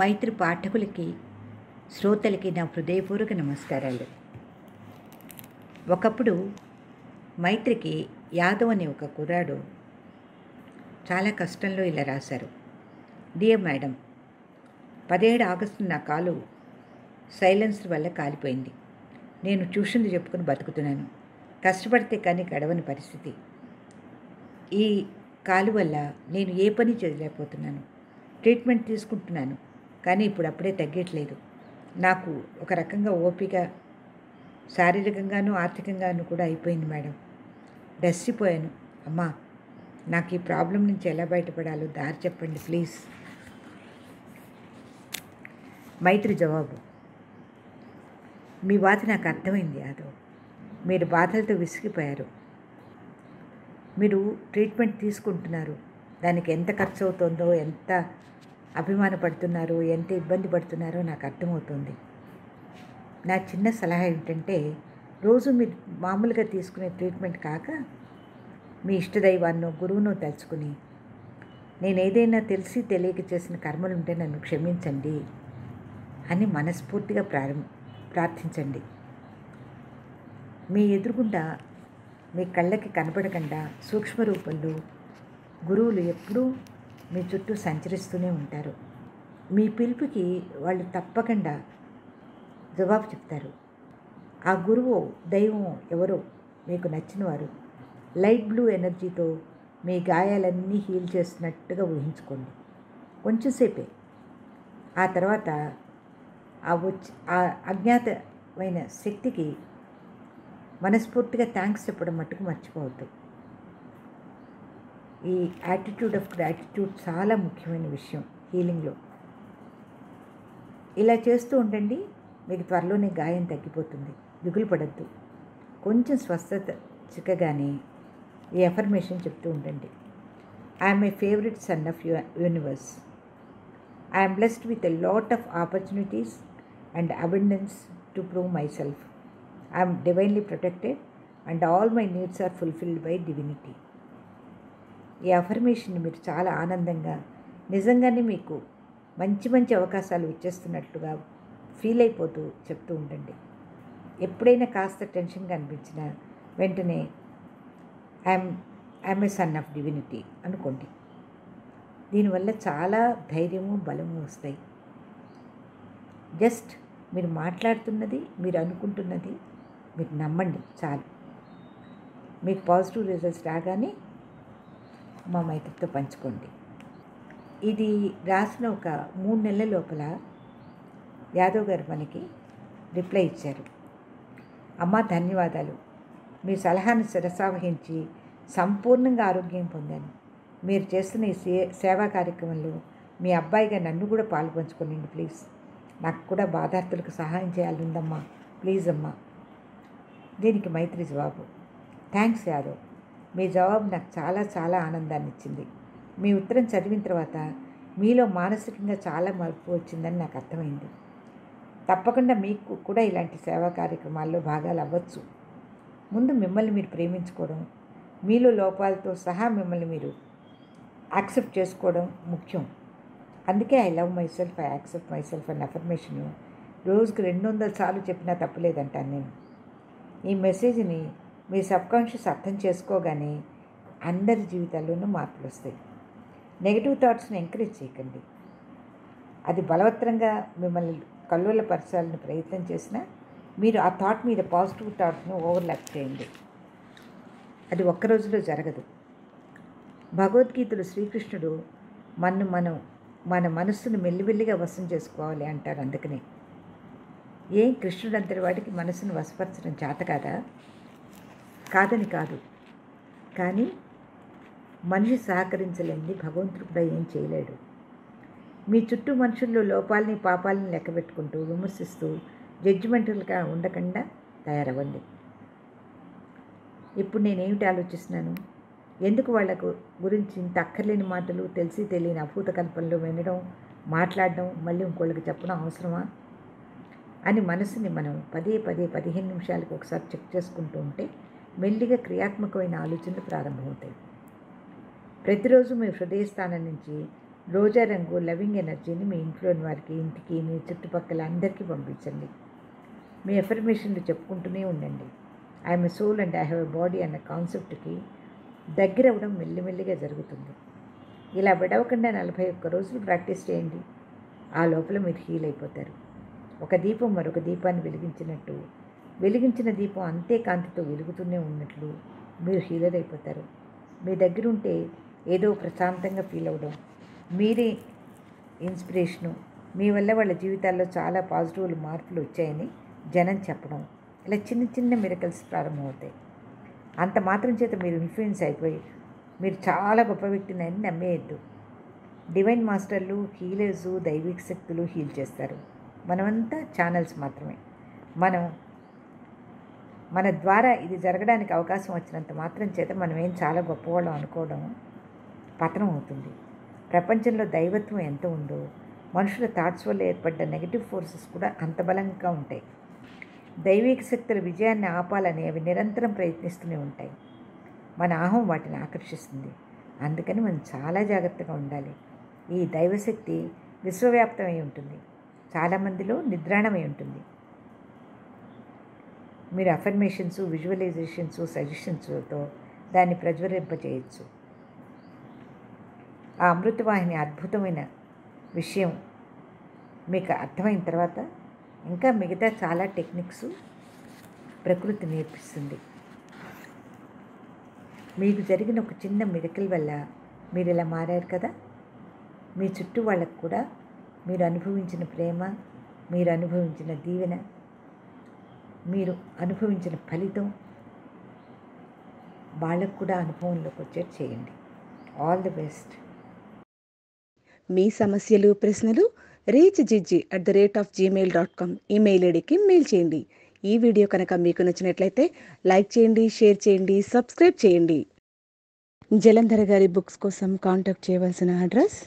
మైత్రి పాఠకులకి శ్రోతలకి నా హృదయపూర్వక నమస్కారాలు. ఒకప్పుడు మైత్రికి యాదవ్ అనే ఒక కుర్రాడు చాలా కష్టంలో ఇలా రాశారు. డియర్ మేడం, 17 ఆగస్టు నా కాలు సైలెన్సర్ వల్ల కాలిపోయింది. నేను ట్యూషన్లు చెప్పుకుని బతుకుతున్నాను. కష్టపడితే కానీ గడవని పరిస్థితి. ఈ కాలు వల్ల నేను ఏ పని చేయలేకపోతున్నాను. ట్రీట్మెంట్ తీసుకుంటున్నాను, కానీ ఇప్పుడు అప్పుడే తగ్గట్లేదు. నాకు ఒక రకంగా ఓపిక శారీరకంగానూ ఆర్థికంగానూ కూడా అయిపోయింది మేడం. డస్సిపోయాను. అమ్మా, నాకు ఈ ప్రాబ్లం నుంచి ఎలా బయటపడాలో దారి చెప్పండి ప్లీజ్. మైత్రి జవాబు: మీ బాధ నాకు అర్థమైంది యాదవ్. మీరు బాధలతో విసిగిపోయారు. మీరు ట్రీట్మెంట్ తీసుకుంటున్నారు. దానికి ఎంత ఖర్చు అవుతుందో, ఎంత అభిమానపడుతున్నారో, ఎంత ఇబ్బంది పడుతున్నారో నాకు అర్థమవుతుంది. నా చిన్న సలహా ఏంటంటే, రోజు మీరు మామూలుగా తీసుకునే ట్రీట్మెంట్ కాక మీ ఇష్టదైవాన్నో గురువునో తలుచుకుని, నేను ఏదైనా తెలిసి తెలియక చేసిన కర్మలుంటే నన్ను క్షమించండి అని మనస్ఫూర్తిగా ప్రార్థించండి. మీ ఎదురుగుండా మీ కళ్ళకి కనపడకుండా సూక్ష్మ రూపంలో గురువులు ఎప్పుడూ మీ చుట్టూ సంచరిస్తూనే ఉంటారు. మీ పిలుపుకి వాళ్ళు తప్పకుండా జవాబు చెప్తారు. ఆ గురువు దైవం ఎవరో మీకు నచ్చిన వారు లైట్ బ్లూ ఎనర్జీతో మీ గాయాలన్నీ హీల్ చేస్తున్నట్టుగా ఊహించుకోండి. కొంచెంసేపే. ఆ తర్వాత ఆ అజ్ఞాతమైన శక్తికి మనస్ఫూర్తిగా థ్యాంక్స్ చెప్పడం మట్టుకు మర్చిపోవద్దు. ఈ యాటిట్యూడ్ ఆఫ్ గ్రాటిట్యూడ్ చాలా ముఖ్యమైన విషయం హీలింగ్లో. ఇలా చేస్తూ ఉండండి. మీకు త్వరలోనే గాయం తగ్గిపోతుంది. దిగులు పడద్దు. కొంచెం స్వస్థత చిక్కగానే ఈ అఫర్మేషన్ చెప్తూ ఉండండి. I'm a favourite son of universe. I'm blessed with a lot of opportunities and abundance to prove myself. I'm divinely protected and all my needs are fulfilled by divinity. ఈ affirmation మీరు చాలా ఆనందంగా, నిజంగానే మీకు మంచి మంచి అవకాశాలు వచ్చేస్తున్నట్లుగా feel అయిపోతూ చెప్తూ ఉండండి. ఎప్పుడైనా కాస్త టెన్షన్గా అనిపించినా వెంటనే I'm a son of divinity అనుకోండి. దీనివల్ల చాలా ధైర్యము బలము వస్తాయి. జస్ట్ మీరు మాట్లాడుతున్నది, మీరు అనుకుంటున్నది మీరు నమ్మండి చాలు. మీకు పాజిటివ్ రిజల్ట్స్ రాగానే మా మైత్రితో పంచుకోండి. ఇది రాసిన ఒక 3 నెలల లోపల యాదవ్ గారు మనకి రిప్లై ఇచ్చారు. అమ్మా, ధన్యవాదాలు. మీ సలహాను శిరసావహించి సంపూర్ణంగా ఆరోగ్యం పొందాను. మీరు చేస్తున్న ఈ సేవా కార్యక్రమంలో మీ అబ్బాయిగా నన్ను కూడా పాలు పంచుకోండి ప్లీజ్. నాకు కూడా బాధార్థులకు సహాయం చేయాలందమ్మా, ప్లీజ్ అమ్మా. దీనికి మైత్రి జవాబు: థ్యాంక్స్ యాదవ్. మీ జవాబు నాకు చాలా చాలా ఆనందాన్ని ఇచ్చింది. మీ ఉత్తరం చదివిన తర్వాత మీలో మానసికంగా చాలా మార్పు వచ్చిందని నాకు అర్థమైంది. తప్పకుండా మీకు కూడా ఇలాంటి సేవా కార్యక్రమాల్లో భాగాలు అవ్వచ్చు. ముందు మిమ్మల్ని మీరు ప్రేమించుకోవడం, మీలో లోపాలతో సహా మిమ్మల్ని మీరు యాక్సెప్ట్ చేసుకోవడం ముఖ్యం. అందుకే I love my self, I accept my self అనే అఫర్మేషన్ రోజుకి 200 సార్లు చెప్పినా తప్పలేదంటాను నేను. ఈ మెసేజ్ని మీ సబ్కాన్షియస్ అర్థం చేసుకోగానే అందరి జీవితాల్లోనూ మార్పులు వస్తాయి. నెగిటివ్ థాట్స్ని ఎంకరేజ్ చేయకండి. అది బలవత్తరంగా మిమ్మల్ని కల్లోలపరచాలని ప్రయత్నం చేసినా మీరు ఆ థాట్ మీద పాజిటివ్ థాట్ను ఓవర్లాప్ చేయండి. అది ఒక్క రోజులో జరగదు. భగవద్గీతలో శ్రీకృష్ణుడు మన మనస్సును మెల్లిమెల్లిగా వశం చేసుకోవాలి అంటారు. అందుకనే కృష్ణుడు అంతటి వాడికి మనసును వశపరచడం చేత కాదని కాదు, కానీ మనిషి సహకరించలేనిది భగవంతుడు కూడా ఏం చేయలేడు. మీ చుట్టూ మనుషుల్లో లోపాలని పాపాలని లెక్కబెట్టుకుంటూ విమర్శిస్తూ జడ్జిమెంటల్గా ఉండకుండా తయారవ్వండి. ఇప్పుడు నేనేమిటి ఆలోచిస్తున్నాను, ఎందుకు వాళ్ళకు గురించి ఇంత అక్కర్లేని మాటలు, తెలిసి తెలియని అభూత కల్పనలు వినడం, మాట్లాడడం, మళ్ళీ ఇంకోళ్ళకి చెప్పడం అవసరమా అని మనసుని మనం 15 నిమిషాలకు ఒకసారి చెక్ చేసుకుంటూ ఉంటే మెల్లిగా క్రియాత్మకమైన ఆలోచనలు ప్రారంభమవుతాయి. ప్రతిరోజు మీ హృదయస్థానం నుంచి రోజా రంగు లవింగ్ ఎనర్జీని మీ ఇంట్లోని వారికి, ఇంటికి, మీ చుట్టుపక్కల అందరికీ పంపించండి. మీ ఎఫర్మేషన్లు చెప్పుకుంటూనే ఉండండి. I'm a soul and I have a body అన్న కాన్సెప్ట్కి దగ్గర అవ్వడం మెల్లిమెల్లిగా జరుగుతుంది. ఇలా విడవకుండా 41 రోజులు ప్రాక్టీస్ చేయండి. ఆ లోపల మీరు హీల్ అయిపోతారు. ఒక దీపం మరొక దీపాన్ని వెలిగించినట్టు, వెలిగించిన దీపం అంతే కాంతితో వెలుగుతూనే ఉన్నట్లు మీరు హీలర్ అయిపోతారు. మీ దగ్గర ఉంటే ఏదో ప్రశాంతంగా ఫీల్ అవ్వడం, మీరే ఇన్స్పిరేషను, మీ వల్ల వాళ్ళ జీవితాల్లో చాలా పాజిటివ్ మార్పులు వచ్చాయని జనం చెప్పడం, ఇలా చిన్న చిన్న మిరకల్స్ ప్రారంభమవుతాయి. అంత మాత్రం చేత మీరు ఇన్ఫ్లుయెన్స్ అయిపోయి మీరు చాలా గొప్ప వ్యక్తిని అని నమ్మేయద్దు. డివైన్ మాస్టర్లు, హీలర్సు, దైవిక శక్తులు హీల్ చేస్తారు. మనమంతా ఛానల్స్ మాత్రమే. మన ద్వారా ఇది జరగడానికి అవకాశం వచ్చినంత మాత్రం చేత మనమేం చాలా గొప్పవాళ్ళం అనుకోవడం పతనం అవుతుంది. ప్రపంచంలో దైవత్వం ఎంత ఉందో మనుషుల థాట్స్ వల్ల ఏర్పడ్డ నెగిటివ్ ఫోర్సెస్ కూడా అంత బలంగా ఉంటాయి. దైవిక శక్తుల విజయాన్ని ఆపాలని అవి నిరంతరం ప్రయత్నిస్తూనే ఉంటాయి. మన అహం వాటిని ఆకర్షిస్తుంది. అందుకని మనం చాలా జాగ్రత్తగా ఉండాలి. ఈ దైవశక్తి విశ్వవ్యాప్తమై ఉంటుంది. చాలామందిలో నిద్రాణమై ఉంటుంది. మీరు అఫర్మేషన్స్, విజువలైజేషన్స్, సజెషన్స్తో దాన్ని ప్రజ్వరింపజేయచ్చు. ఆ అమృతవాహిని అద్భుతమైన విషయం మీకు అర్థమైన తర్వాత ఇంకా మిగతా చాలా టెక్నిక్స్ ప్రకృతి నేర్పిస్తుంది. మీకు జరిగిన ఒక చిన్న మిరకిల్ వల్ల మీరు ఇలా మారారు కదా. మీ చుట్టూ వాళ్ళకు కూడా మీరు అనుభవించిన ప్రేమ, మీరు అనుభవించిన దీవెన, మీరు అనుభవించిన ఫలితం వాళ్ళకు కూడా అనుభవంలోకి వచ్చేట్టు చేయండి. All the best. మీ సమస్యలు, ప్రశ్నలు reachgigi@gmail.com ఈమెయిల్ ఐడికి మెయిల్ చేయండి. ఈ వీడియో కనుక మీకు నచ్చినట్లయితే లైక్ చేయండి, షేర్ చేయండి, సబ్స్క్రైబ్ చేయండి. జలంధర్ గారి బుక్స్ కోసం కాంటాక్ట్ చేయవలసిన అడ్రస్